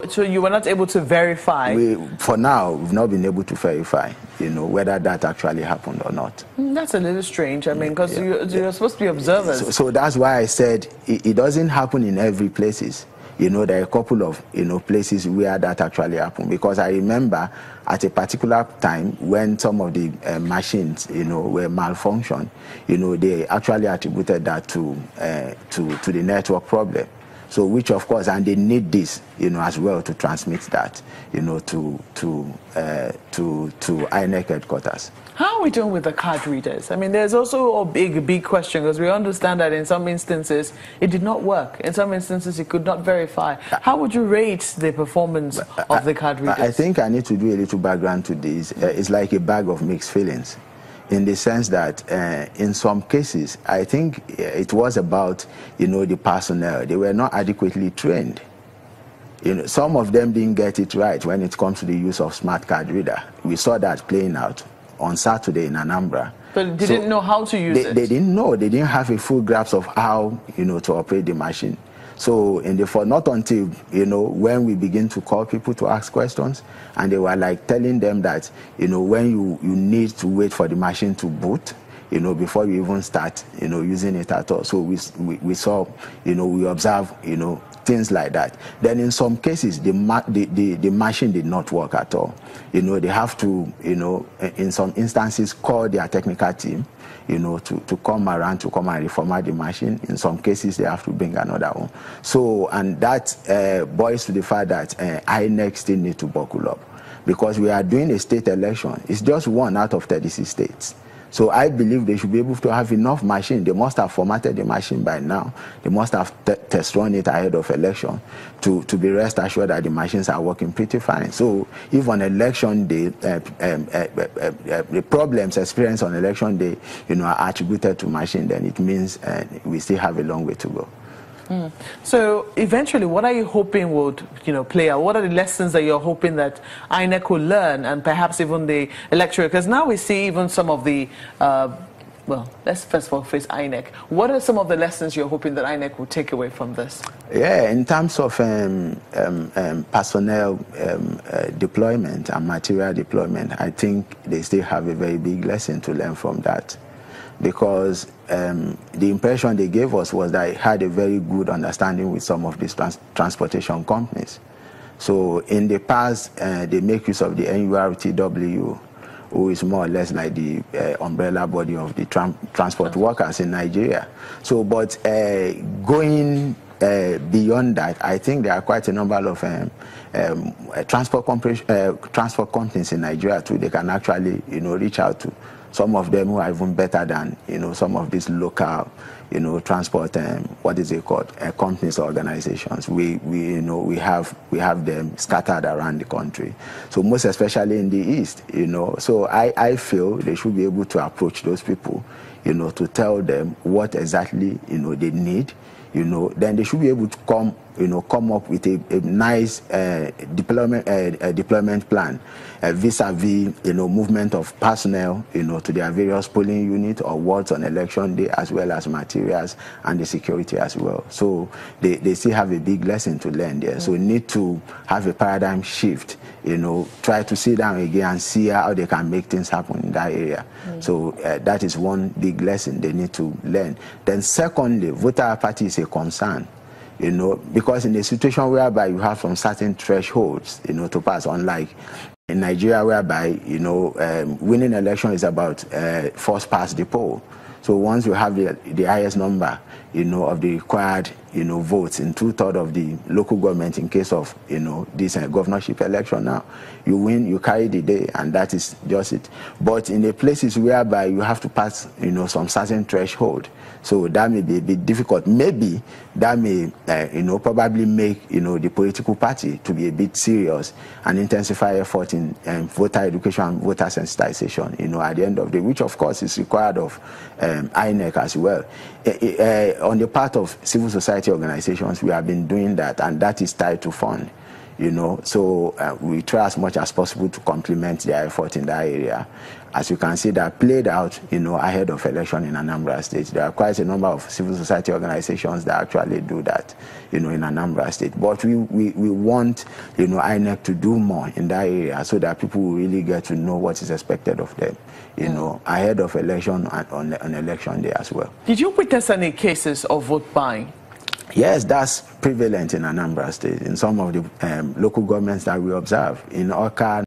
So you were not able to verify? For now, we've not been able to verify, whether that actually happened or not. That's a little strange. I mean, because you're supposed to be observers. So that's why I said it doesn't happen in every places. There are a couple of places where that actually happened, because I remember at a particular time when some of the machines were malfunctioned, they actually attributed that to the network problem. So which of course, and they need this as well to transmit that to INEC headquarters. How are we doing with the card readers? I mean, there's also a big question, because we understand that in some instances it did not work. In some instances it could not verify. How would you rate the performance of the card readers? I think I need to do a little background to this. It's like a bag of mixed feelings, in the sense that in some cases, I think it was about the personnel. They were not adequately trained. Some of them didn't get it right when it comes to the use of smart card reader. We saw that playing out on Saturday in Anambra. But they didn't know how to use it. They didn't know. They didn't have a full grasp of how to operate the machine. So not until when we begin to call people to ask questions, and they were like telling them that when you need to wait for the machine to boot before you even start using it at all. So we saw we observed things like that. Then in some cases the machine did not work at all. They have to in some instances call their technical team to come around to come and reformat the machine. In some cases they have to bring another one. So, and that boils to the fact that INEC still need to buckle up, because we are doing a state election. It's just 1 out of 36 states. So I believe they should be able to have enough machine. They must have formatted the machine by now. They must have test run it ahead of election to be rest assured that the machines are working pretty fine. So if on election day, the problems experienced on election day, are attributed to machine, then it means we still have a long way to go. So eventually, what are you hoping would play out? What are the lessons that you're hoping that INEC will learn, and perhaps even the electorate? Because now we see even some of the well, let's first of all face INEC. What are some of the lessons you're hoping that INEC will take away from this? Yeah, in terms of personnel deployment and material deployment, I think they still have a very big lesson to learn from that. Because the impression they gave us was that it had a very good understanding with some of these transportation companies. So in the past, they make use of the NURTW, who is more or less like the umbrella body of the transport workers in Nigeria. So, but going beyond that, I think there are quite a number of transport companies in Nigeria too. They can actually, reach out to. Some of them who are even better than, some of these local, transport, what is it called, companies or organizations. We have them scattered around the country. So most especially in the East, So I feel they should be able to approach those people, to tell them what exactly, they need. Then they should be able to come up with a nice deployment plan vis-a-vis, movement of personnel, to their various polling units or wards on election day, as well as materials and the security as well. So they still have a big lesson to learn there. So we need to have a paradigm shift, try to sit down again and see how they can make things happen in that area. So that is one big lesson they need to learn. Then secondly, voter apathy is a concern. Because in a situation whereby you have some certain thresholds, to pass, unlike in Nigeria, whereby, winning election is about first past the poll. So once you have the highest number, of the required, votes in 2/3 of the local government in case of, this governorship election now, you win, you carry the day, and that is just it. But in the places whereby you have to pass, some certain threshold, so that may be a bit difficult. Maybe that may, probably make, the political party to be a bit serious and intensify effort in voter education and voter sensitization, at the end of the day, which of course is required of INEC as well. On the part of civil society organizations, we have been doing that, and that is tied to fund. you know, so we try as much as possible to complement their effort in that area. As you can see, that played out, you know, ahead of election in Anambra State. There are quite a number of civil society organizations that actually do that, you know, in Anambra State. But we want, you know, INEC to do more in that area so that people will really get to know what is expected of them, you know, ahead of election and on election day as well. Did you witness any cases of vote buying? Yes, that's prevalent in Anambra State, in some of the local governments that we observe. In Oka,